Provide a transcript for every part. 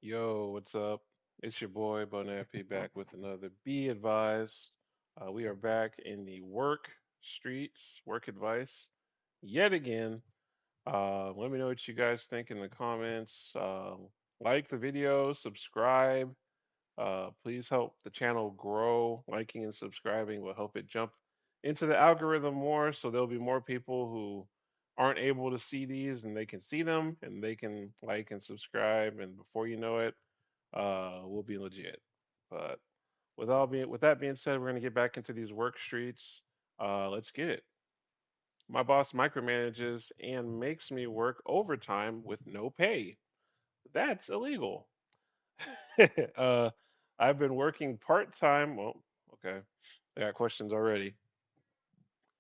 Yo, what's up? It's your boy Bonappy back with another Be Advised. We are back in the work streets, work advice yet again. Let me know what you guys think in the comments. Like the video, subscribe. Please help the channel grow. Liking and subscribing will help it jump into the algorithm more, so there'll be more people who aren't able to see these and they can see them and they can like and subscribe. And before you know it, we'll be legit. But with that being said, we're gonna get back into these work streets. Let's get it. My boss micromanages and makes me work overtime with no pay. That's illegal. uh, I've been working part time. Well, okay, I got questions already.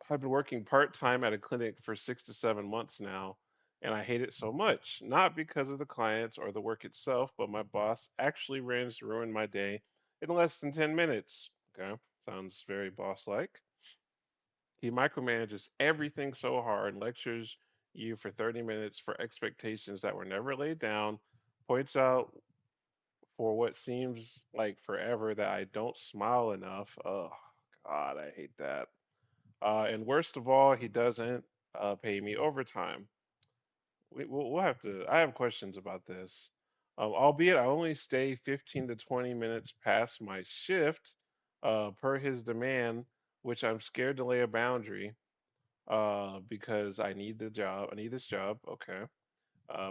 I've been working part time at a clinic for 6 to 7 months now, and I hate it so much. Not because of the clients or the work itself, but my boss actually managed to ruin my day in less than 10 minutes. Okay, sounds very boss like. He micromanages everything so hard, lectures you for 30 minutes for expectations that were never laid down, points out for what seems like forever that I don't smile enough. Oh, God, I hate that. And worst of all, he doesn't pay me overtime. We'll have to. I have questions about this. Albeit I only stay 15 to 20 minutes past my shift per his demand, which I'm scared to lay a boundary because I need the job. I need this job. Okay.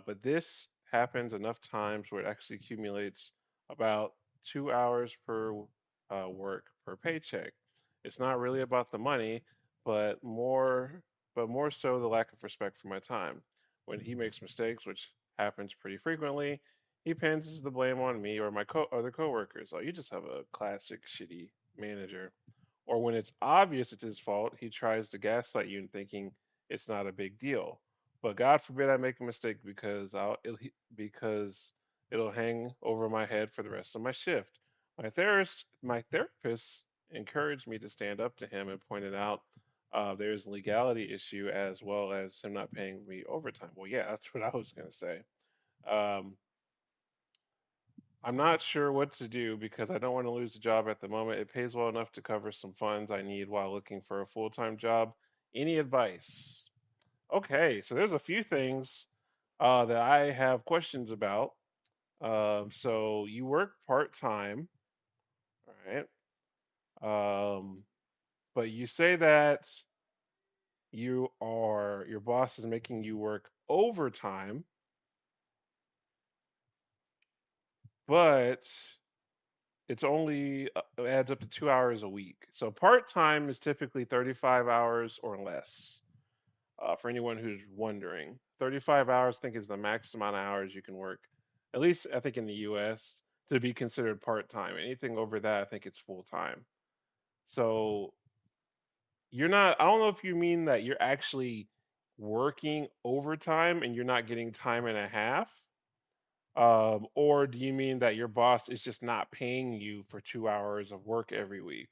But this happens enough times where it actually accumulates about 2 hours per work per paycheck. It's not really about the money, but more so the lack of respect for my time. When he makes mistakes, which happens pretty frequently, he pins the blame on me or my other coworkers. Oh, you just have a classic shitty manager. Or when it's obvious it's his fault, he tries to gaslight you and thinking it's not a big deal. But God forbid I make a mistake because it'll hang over my head for the rest of my shift. My therapist encouraged me to stand up to him and pointed out there's a legality issue as well as him not paying me overtime. Well, yeah, that's what I was going to say. Um, I'm not sure what to do because I don't want to lose the job at the moment. It pays well enough to cover some funds I need while looking for a full time job. Any advice? Okay, so there's a few things that I have questions about. So you work part time, right? But you say that your boss is making you work overtime, but it's only adds up to 2 hours a week. So part time is typically 35 hours or less. For anyone who's wondering, 35 hours I think is the max amount of hours you can work. At least I think in the U.S. to be considered part time. Anything over that, I think it's full time. So you're not. I don't know if you mean that you're actually working overtime and you're not getting time and a half. Or do you mean that your boss is just not paying you for 2 hours of work every week?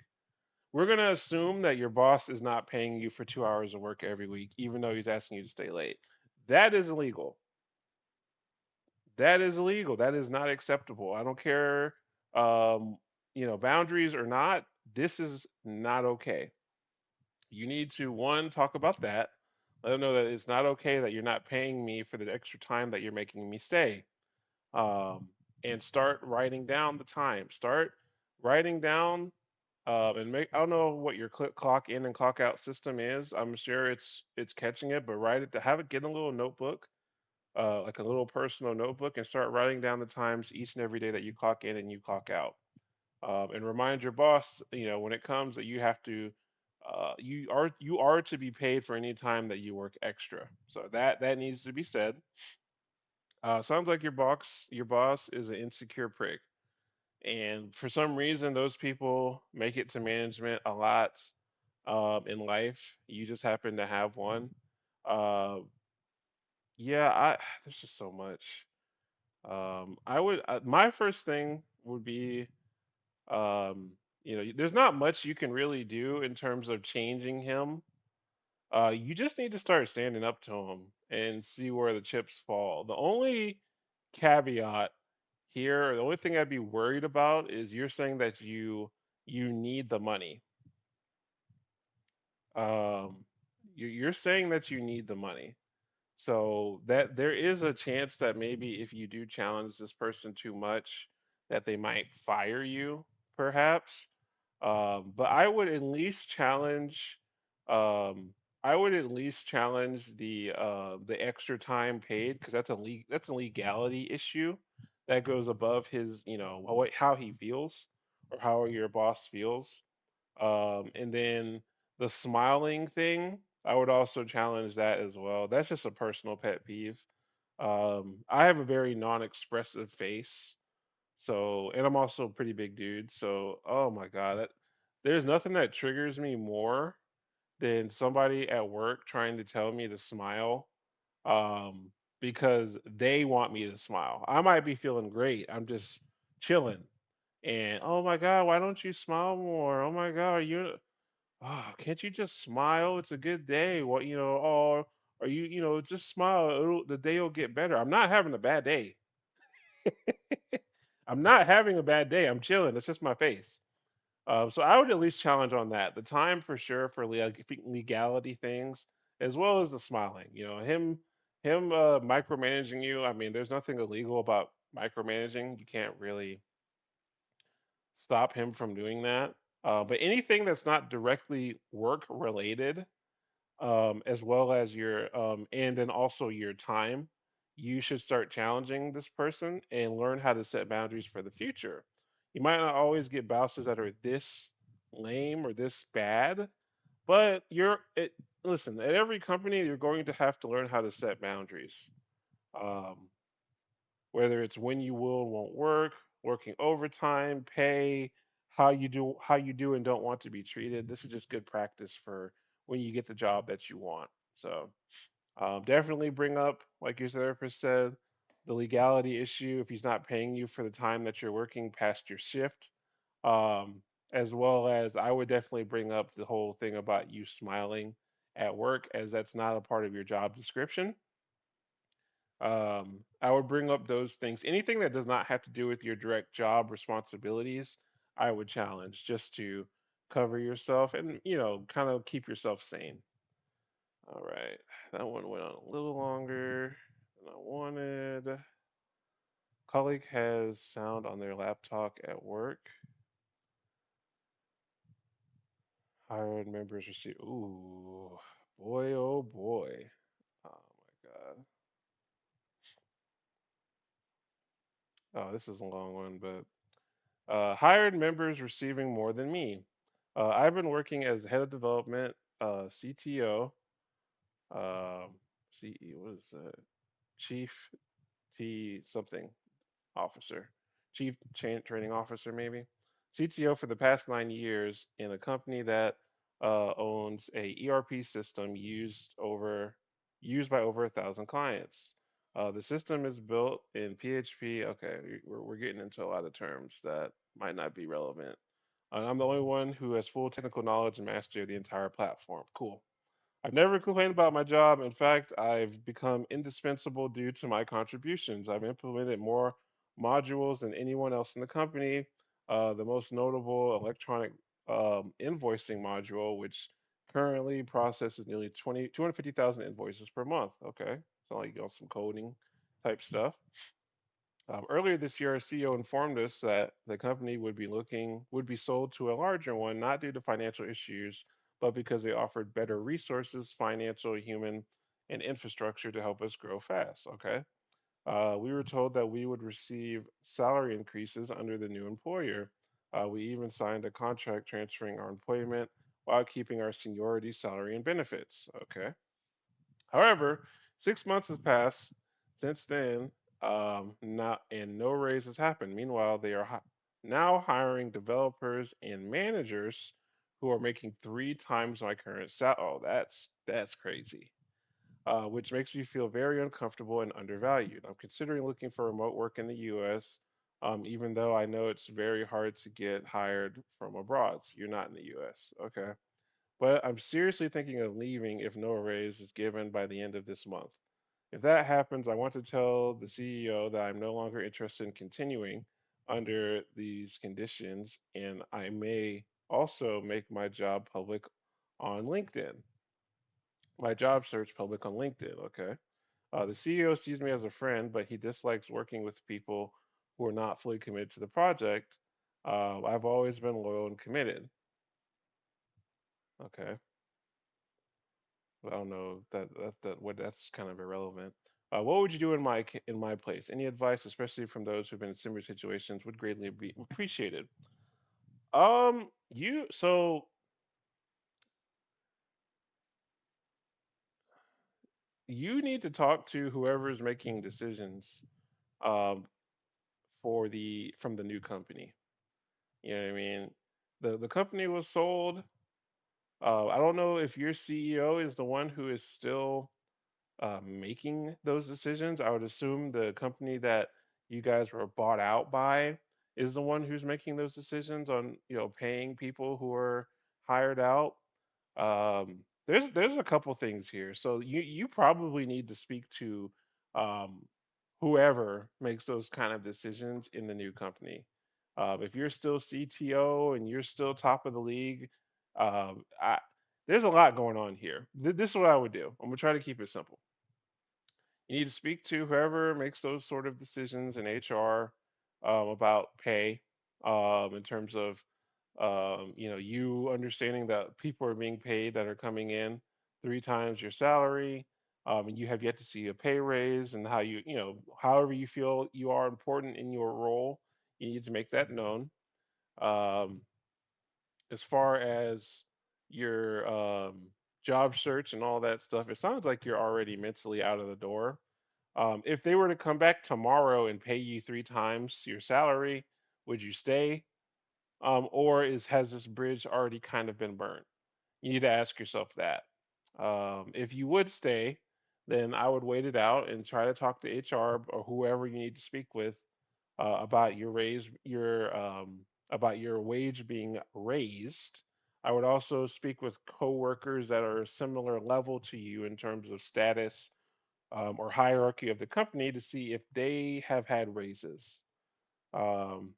We're going to assume that your boss is not paying you for 2 hours of work every week, even though he's asking you to stay late. That is illegal. That is illegal. That is not acceptable. I don't care, um, boundaries or not. This is not okay. You need to, one, talk about that. Let them know that it's not okay that you're not paying me for the extra time that you're making me stay. um, and start writing down the time. Start writing down and make. I don't know what your clock in and clock out system is. I'm sure it's catching it, but write it to have it. Get in a little notebook, like a little personal notebook, and start writing down the times each and every day that you clock in and you clock out. And remind your boss, when it comes that you have to. You are to be paid for any time that you work extra. So that needs to be said. Sounds like your boss is an insecure prick, and for some reason, those people make it to management a lot in life. You just happen to have one. Uh, yeah, there's just so much. My first thing would be, there's not much you can really do in terms of changing him. You just need to start standing up to him and see where the chips fall. The only caveat here. The only thing I'd be worried about is you're saying that you need the money. Um, you're saying that you need the money. So that there is a chance that maybe if you do challenge this person too much, that they might fire you, perhaps. But I would at least challenge. Um, I would at least challenge the extra time paid because that's a legality issue that goes above his how he feels or how your boss feels. And then the smiling thing, I would also challenge that as well. That's just a personal pet peeve. I have a very non-expressive face, so and I'm also a pretty big dude. So, oh my God, there's nothing that triggers me more than somebody at work trying to tell me to smile, um, because they want me to smile. I might be feeling great. I'm just chilling. And oh my God, why don't you smile more? Oh my God, are you? Oh, can't you just smile? It's a good day. What, oh, are just smile. The day will get better. I'm not having a bad day. I'm not having a bad day. I'm chilling. It's just my face. So I would at least challenge on that. The time for sure for legality things, as well as the smiling. Him micromanaging you. I mean, there's nothing illegal about micromanaging. You can't really stop him from doing that. But anything that's not directly work related, as well as and then also your time, you should start challenging this person and learn how to set boundaries for the future. You might not always get bosses that are this lame or this bad, but listen, at every company, you're going to have to learn how to set boundaries. Um, whether it's when you will and won't work, working overtime, pay, how you do and don't want to be treated. This is just good practice for when you get the job that you want. So definitely bring up, like your therapist said, the legality issue if he's not paying you for the time that you're working past your shift. Um, as well as I would definitely bring up the whole thing about you smiling at work, as that's not a part of your job description. I would bring up those things. Anything that does not have to do with your direct job responsibilities, I would challenge just to cover yourself and, kind of keep yourself sane. All right. That one went on a little longer than I wanted. Colleague has sound on their laptop at work. Hired members receive. Ooh, boy, oh boy. Oh my God. Oh, this is a long one, but hired members receiving more than me. I've been working as head of development, CTO, CE, what is that? Chief T something officer, training officer, maybe. CTO for the past 9 years in a company that owns a ERP system used by over 1,000 clients. The system is built in PHP. Okay, we're getting into a lot of terms that might not be relevant. I'm the only one who has full technical knowledge and mastery of the entire platform. Cool. I've never complained about my job. In fact, I've become indispensable due to my contributions. I've implemented more modules than anyone else in the company. The most notable electronic invoicing module, which currently processes nearly 250,000 invoices per month. Okay, so like some coding type stuff. Earlier this year, our CEO informed us that the company would be sold to a larger one, not due to financial issues, but because they offered better resources, financial, human, and infrastructure to help us grow fast. Okay. We were told that we would receive salary increases under the new employer. We even signed a contract transferring our employment while keeping our seniority, salary, and benefits. Okay. However, 6 months has passed since then, not and no raise has happened. Meanwhile, they are now hiring developers and managers who are making 3 times my current salary. Oh, that's crazy. Which makes me feel very uncomfortable and undervalued. I'm considering looking for remote work in the U.S. Even though I know it's very hard to get hired from abroad. So you're not in the U.S. Okay. But I'm seriously thinking of leaving if no raise is given by the end of this month. If that happens, I want to tell the CEO that I'm no longer interested in continuing under these conditions, and I may also make my job public on LinkedIn, my job search public on LinkedIn. Okay. The CEO sees me as a friend, but he dislikes working with people who are not fully committed to the project. I've always been loyal and committed. Okay. I don't know that's kind of irrelevant. What would you do in my place? Any advice, especially from those who've been in similar situations, would greatly be appreciated. You so you need to talk to whoever's making decisions um, for the from the new company. You know what I mean? The company was sold. I don't know if your CEO is the one who is still making those decisions. I would assume the company that you guys were bought out by is the one who's making those decisions on, paying people who are hired out. There's a couple things here. So you probably need to speak to um, whoever makes those kind of decisions in the new company. If you're still CTO and you're still top of the league, I, there's a lot going on here. This is what I would do. I'm gonna try to keep it simple. You need to speak to whoever makes those sort of decisions in HR about pay, in terms of you understanding that people are being paid that are coming in 3 times your salary, and you have yet to see a pay raise, and how however you feel you are important in your role, you need to make that known. Um, as far as your job search and all that stuff, it sounds like you're already mentally out of the door. If they were to come back tomorrow and pay you 3 times your salary, would you stay? Or has this bridge already kind of been burnt? You need to ask yourself that. If you would stay, then I would wait it out and try to talk to HR or whoever you need to speak with about about your wage being raised. I would also speak with coworkers that are a similar level to you in terms of status or hierarchy of the company to see if they have had raises. Um,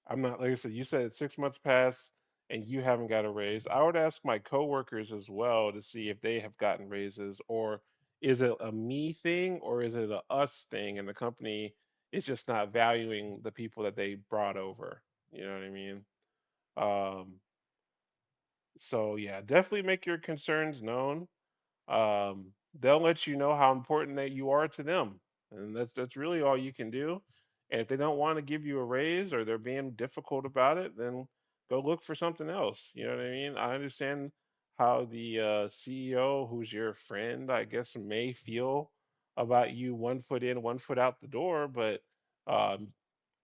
I'm not, like I said, you said 6 months passed and you haven't got a raise. I would ask my coworkers as well to see if they have gotten raises, or is it a me thing or is it a us thing and the company is just not valuing the people that they brought over. You know what I mean? Um, so yeah, definitely make your concerns known. They'll let you know how important that you are to them, and that's really all you can do. And if they don't want to give you a raise or they're being difficult about it, then go look for something else. You know what I mean? I understand how the CEO, who's your friend, I guess, may feel about you 1 foot in, 1 foot out the door, but um,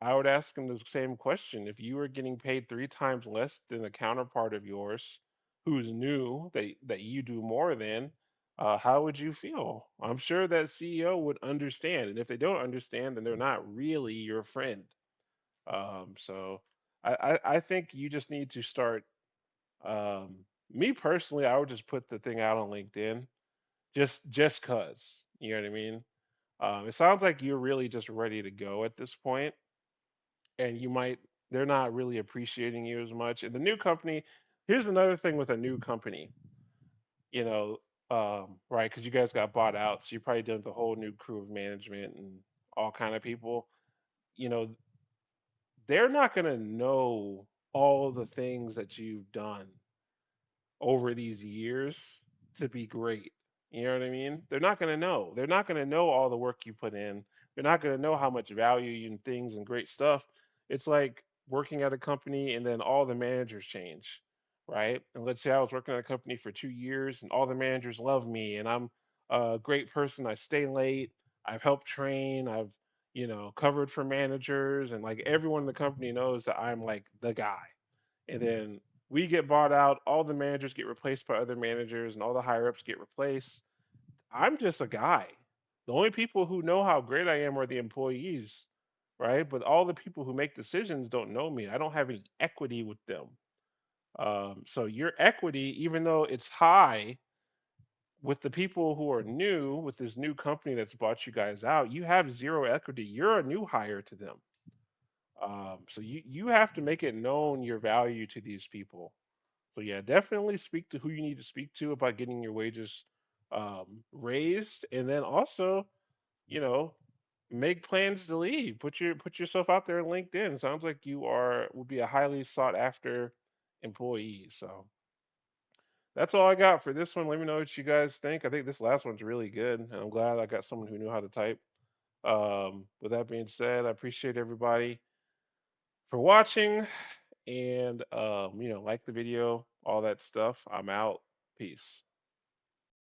I would ask him the same question. If you were getting paid 3 times less than a counterpart of yours who's new that you do more than, how would you feel? I'm sure that CEO would understand, and if they don't understand, then they're not really your friend. So I think you just need to start. Me personally, I would just put the thing out on LinkedIn, just cause. You know what I mean? It sounds like you're really just ready to go at this point, and they're not really appreciating you as much. And the new company, here's another thing with a new company, you know, right? Because you guys got bought out, so you're probably dealing with a whole new crew of management and all kind of people. You know, they're not gonna know all the things that you've done over these years to be great. You know what I mean? They're not going to know. They're not going to know all the work you put in. They're not going to know how much value and things and great stuff. It's like working at a company and then all the managers change, right? And let's say I was working at a company for 2 years and all the managers love me and I'm a great person. I stay late. I've helped train. I've, covered for managers, and like everyone in the company knows that I'm like the guy. And then we get bought out, all the managers get replaced by other managers, and all the higher ups get replaced. I'm just a guy. The only people who know how great I am are the employees, right? But all the people who make decisions don't know me. I don't have any equity with them. So your equity, even though it's high, with the people who are new with this new company that's bought you guys out, you have zero equity. You're a new hire to them. So you have to make it known your value to these people. So yeah, definitely speak to who you need to speak to about getting your wages raised, and then also, you know, make plans to leave. Put yourself out there on LinkedIn. Sounds like you are would be a highly sought after employee. So that's all I got for this one. Let me know what you guys think. I think this last one's really good, and I'm glad I got someone who knew how to type. With that being said, I appreciate everybody for watching, and like the video, all that stuff. I'm out. Peace.